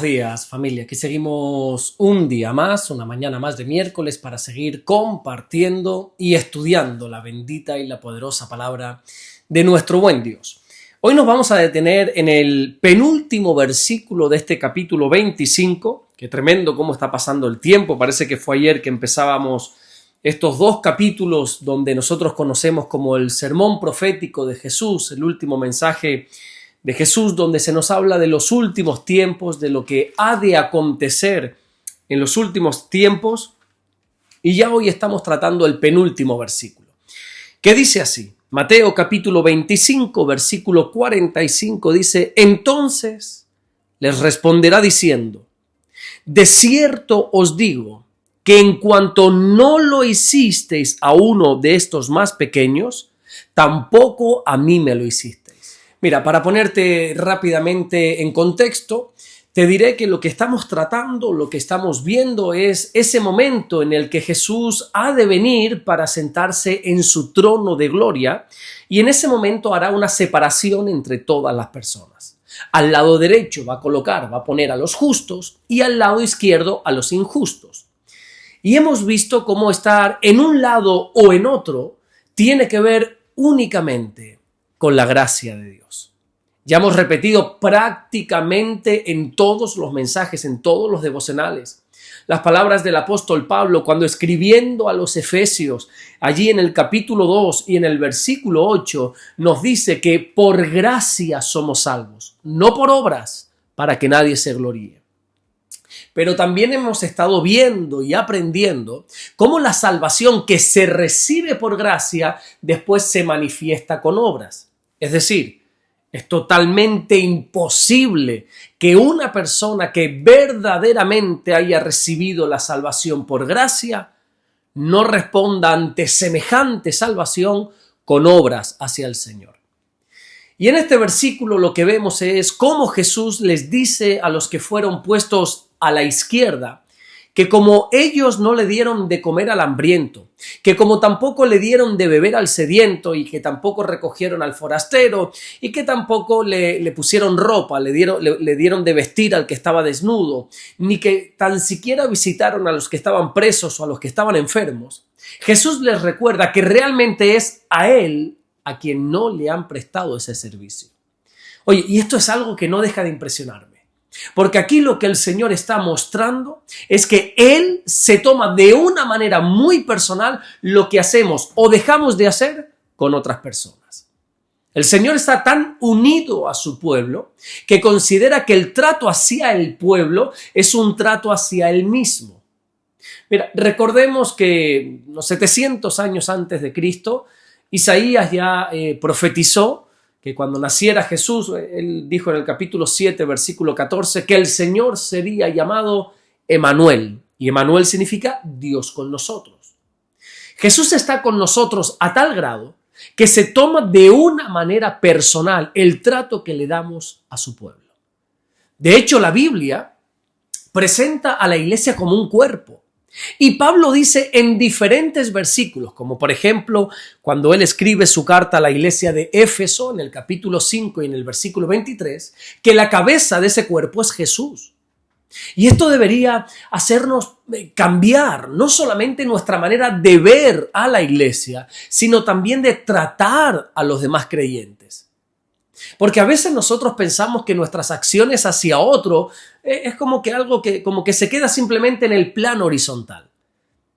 días, familia. Aquí seguimos un día más, una mañana más de miércoles para seguir compartiendo y estudiando la bendita y la poderosa palabra de nuestro buen Dios. Hoy nos vamos a detener en el penúltimo versículo de este capítulo 25. Qué tremendo cómo está pasando el tiempo. Parece que fue ayer que empezábamos estos dos capítulos donde nosotros conocemos como el sermón profético de Jesús, el último mensaje de Jesús, donde se nos habla de los últimos tiempos, de lo que ha de acontecer en los últimos tiempos, y ya hoy estamos tratando el penúltimo versículo, que dice así, Mateo capítulo 25, versículo 45, dice: entonces les responderá diciendo, de cierto os digo, que en cuanto no lo hicisteis a uno de estos más pequeños, tampoco a mí me lo hicisteis. Mira, para ponerte rápidamente en contexto, te diré que lo que estamos tratando, lo que estamos viendo es ese momento en el que Jesús ha de venir para sentarse en su trono de gloria, y en ese momento hará una separación entre todas las personas. Al lado derecho va a poner a los justos, y al lado izquierdo a los injustos. Y hemos visto cómo estar en un lado o en otro tiene que ver únicamente con la gracia de Dios. Ya hemos repetido prácticamente en todos los mensajes, en todos los devocionales, las palabras del apóstol Pablo cuando escribiendo a los Efesios, allí en el capítulo 2 y en el versículo 8, nos dice que por gracia somos salvos, no por obras, para que nadie se gloríe. Pero también hemos estado viendo y aprendiendo cómo la salvación que se recibe por gracia después se manifiesta con obras. Es decir, es totalmente imposible que una persona que verdaderamente haya recibido la salvación por gracia no responda ante semejante salvación con obras hacia el Señor. Y en este versículo lo que vemos es cómo Jesús les dice a los que fueron puestos a la izquierda que como ellos no le dieron de comer al hambriento, que como tampoco le dieron de beber al sediento y que tampoco recogieron al forastero y que tampoco le pusieron ropa, le dieron de vestir al que estaba desnudo, ni que tan siquiera visitaron a los que estaban presos o a los que estaban enfermos, Jesús les recuerda que realmente es a Él a quien no le han prestado ese servicio. Oye, y esto es algo que no deja de impresionarme. Porque aquí lo que el Señor está mostrando es que Él se toma de una manera muy personal lo que hacemos o dejamos de hacer con otras personas. El Señor está tan unido a su pueblo que considera que el trato hacia el pueblo es un trato hacia Él mismo. Mira, recordemos que unos 700 años antes de Cristo, Isaías ya profetizó que cuando naciera Jesús, él dijo en el capítulo 7, versículo 14, que el Señor sería llamado Emmanuel. Y Emmanuel significa Dios con nosotros. Jesús está con nosotros a tal grado que se toma de una manera personal el trato que le damos a su pueblo. De hecho, la Biblia presenta a la iglesia como un cuerpo. Y Pablo dice en diferentes versículos, como por ejemplo cuando él escribe su carta a la iglesia de Éfeso en el capítulo 5 y en el versículo 23, que la cabeza de ese cuerpo es Jesús. Y esto debería hacernos cambiar no solamente nuestra manera de ver a la iglesia, sino también de tratar a los demás creyentes. Porque a veces nosotros pensamos que nuestras acciones hacia otro es como que se queda simplemente en el plano horizontal.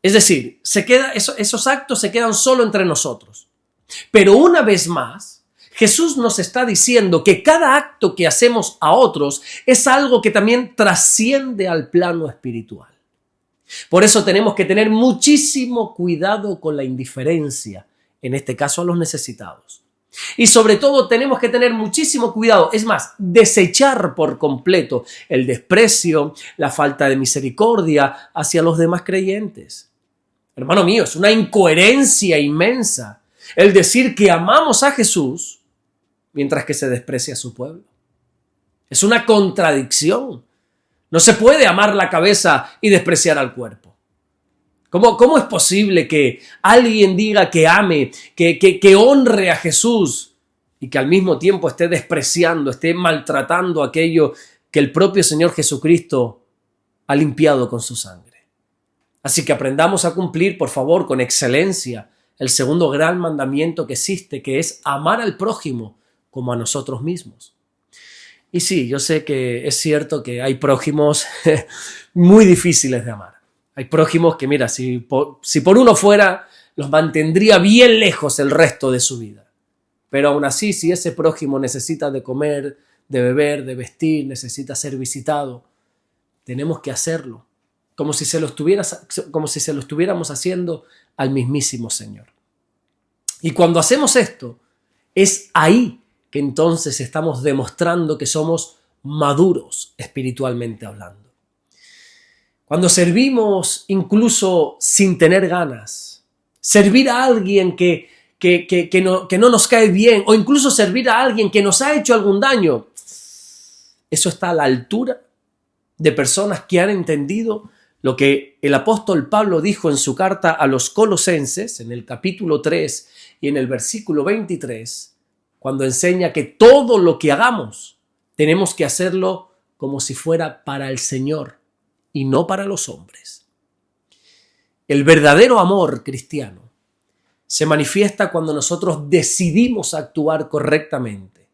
Es decir, esos actos se quedan solo entre nosotros. Pero una vez más, Jesús nos está diciendo que cada acto que hacemos a otros es algo que también trasciende al plano espiritual. Por eso tenemos que tener muchísimo cuidado con la indiferencia, en este caso a los necesitados. Y sobre todo tenemos que tener muchísimo cuidado, es más, desechar por completo el desprecio, la falta de misericordia hacia los demás creyentes. Hermano mío, es una incoherencia inmensa el decir que amamos a Jesús mientras que se desprecia a su pueblo. Es una contradicción. No se puede amar la cabeza y despreciar al cuerpo. ¿Cómo es posible que alguien diga que ame, que honre a Jesús y que al mismo tiempo esté despreciando, esté maltratando aquello que el propio Señor Jesucristo ha limpiado con su sangre. Así que aprendamos a cumplir, por favor, con excelencia el segundo gran mandamiento que existe, que es amar al prójimo como a nosotros mismos. Y sí, yo sé que es cierto que hay prójimos muy difíciles de amar. Hay prójimos que, mira, si por uno fuera, los mantendría bien lejos el resto de su vida. Pero aún así, si ese prójimo necesita de comer, de beber, de vestir, necesita ser visitado, tenemos que hacerlo, como si se lo estuviéramos haciendo al mismísimo Señor. Y cuando hacemos esto, es ahí que entonces estamos demostrando que somos maduros espiritualmente hablando. Cuando servimos incluso sin tener ganas, servir a alguien que no nos cae bien, o incluso servir a alguien que nos ha hecho algún daño, eso está a la altura de personas que han entendido lo que el apóstol Pablo dijo en su carta a los Colosenses, en el capítulo 3 y en el versículo 23, cuando enseña que todo lo que hagamos tenemos que hacerlo como si fuera para el Señor y no para los hombres. El verdadero amor cristiano se manifiesta cuando nosotros decidimos actuar correctamente,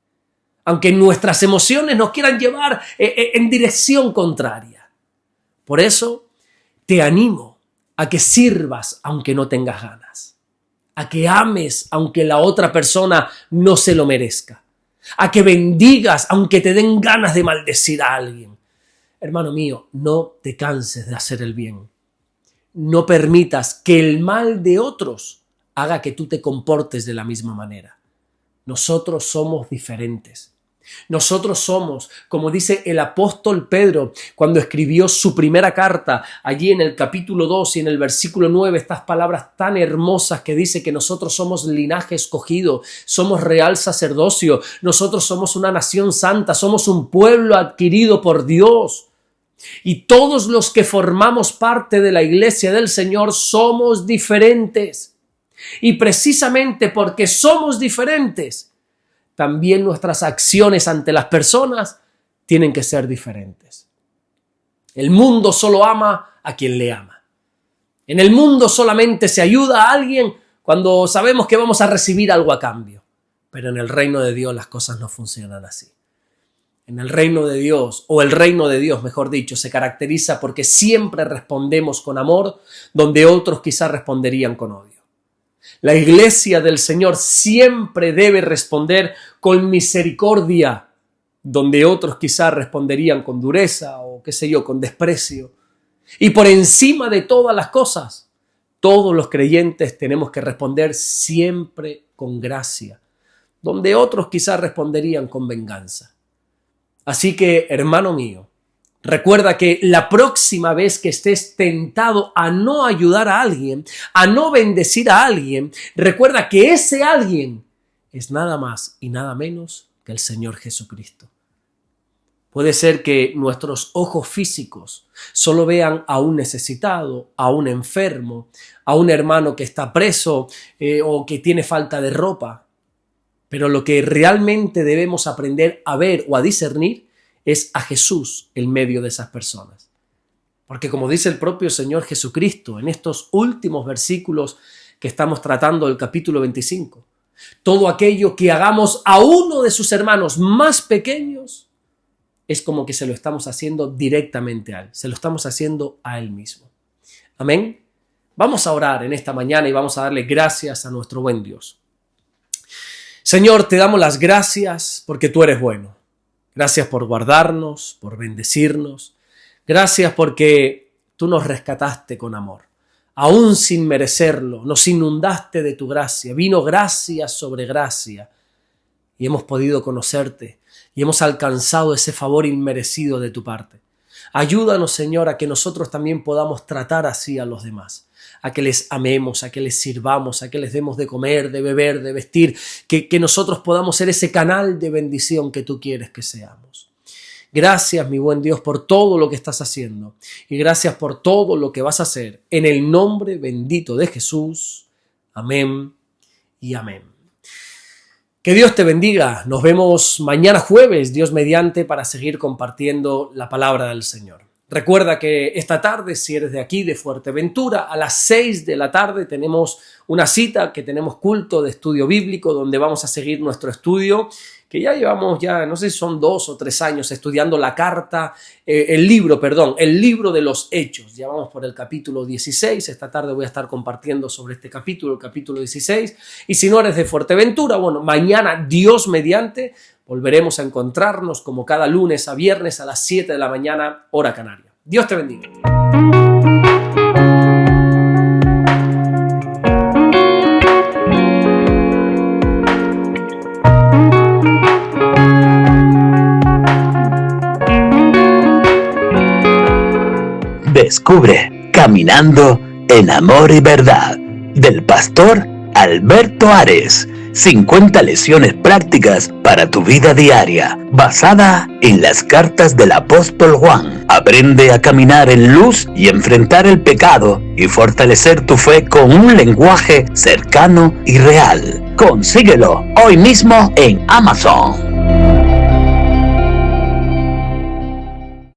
aunque nuestras emociones nos quieran llevar en dirección contraria. Por eso te animo a que sirvas aunque no tengas ganas, a que ames aunque la otra persona no se lo merezca, a que bendigas aunque te den ganas de maldecir a alguien. Hermano mío, no te canses de hacer el bien. No permitas que el mal de otros haga que tú te comportes de la misma manera. Nosotros somos diferentes. Nosotros somos, como dice el apóstol Pedro cuando escribió su primera carta, allí en el capítulo 2 y en el versículo 9, estas palabras tan hermosas que dice que nosotros somos linaje escogido, somos real sacerdocio, nosotros somos una nación santa, somos un pueblo adquirido por Dios. Y todos los que formamos parte de la iglesia del Señor somos diferentes. Y precisamente porque somos diferentes, también nuestras acciones ante las personas tienen que ser diferentes. El mundo solo ama a quien le ama. En el mundo solamente se ayuda a alguien cuando sabemos que vamos a recibir algo a cambio. Pero en el reino de Dios las cosas no funcionan así. En el reino de Dios, o el reino de Dios, mejor dicho, se caracteriza porque siempre respondemos con amor donde otros quizás responderían con odio. La iglesia del Señor siempre debe responder con misericordia, donde otros quizás responderían con dureza o qué sé yo, con desprecio. Y por encima de todas las cosas, todos los creyentes tenemos que responder siempre con gracia, donde otros quizás responderían con venganza. Así que, hermano mío, recuerda que la próxima vez que estés tentado a no ayudar a alguien, a no bendecir a alguien, recuerda que ese alguien es nada más y nada menos que el Señor Jesucristo. Puede ser que nuestros ojos físicos solo vean a un necesitado, a un enfermo, a un hermano que está preso o que tiene falta de ropa. Pero lo que realmente debemos aprender a ver o a discernir es a Jesús en medio de esas personas. Porque como dice el propio Señor Jesucristo en estos últimos versículos que estamos tratando del capítulo 25, todo aquello que hagamos a uno de sus hermanos más pequeños es como que se lo estamos haciendo directamente a Él, se lo estamos haciendo a Él mismo. Amén. Vamos a orar en esta mañana y vamos a darle gracias a nuestro buen Dios. Señor, te damos las gracias porque tú eres bueno. Gracias por guardarnos, por bendecirnos. Gracias porque tú nos rescataste con amor. Aún sin merecerlo, nos inundaste de tu gracia. Vino gracia sobre gracia y hemos podido conocerte y hemos alcanzado ese favor inmerecido de tu parte. Ayúdanos, Señor, a que nosotros también podamos tratar así a los demás, a que les amemos, a que les sirvamos, a que les demos de comer, de beber, de vestir, que nosotros podamos ser ese canal de bendición que tú quieres que seamos. Gracias, mi buen Dios, por todo lo que estás haciendo y gracias por todo lo que vas a hacer. En el nombre bendito de Jesús. Amén y amén. Que Dios te bendiga. Nos vemos mañana jueves, Dios mediante, para seguir compartiendo la palabra del Señor. Recuerda que esta tarde, si eres de aquí, de Fuerteventura, a las 6 de la tarde tenemos una cita, que tenemos culto de estudio bíblico, donde vamos a seguir nuestro estudio, que ya llevamos no sé si son 2 o 3 años estudiando el libro de los Hechos. Ya vamos por el capítulo 16, esta tarde voy a estar compartiendo sobre este capítulo, el capítulo 16, y si no eres de Fuerteventura, bueno, mañana, Dios mediante, volveremos a encontrarnos como cada lunes a viernes a las 7 de la mañana, hora canaria. Dios te bendiga. Descubre Caminando en Amor y Verdad del pastor Alberto Ares. 50 lecciones prácticas para tu vida diaria, basada en las cartas del apóstol Juan. Aprende a caminar en luz y enfrentar el pecado y fortalecer tu fe con un lenguaje cercano y real. Consíguelo hoy mismo en Amazon.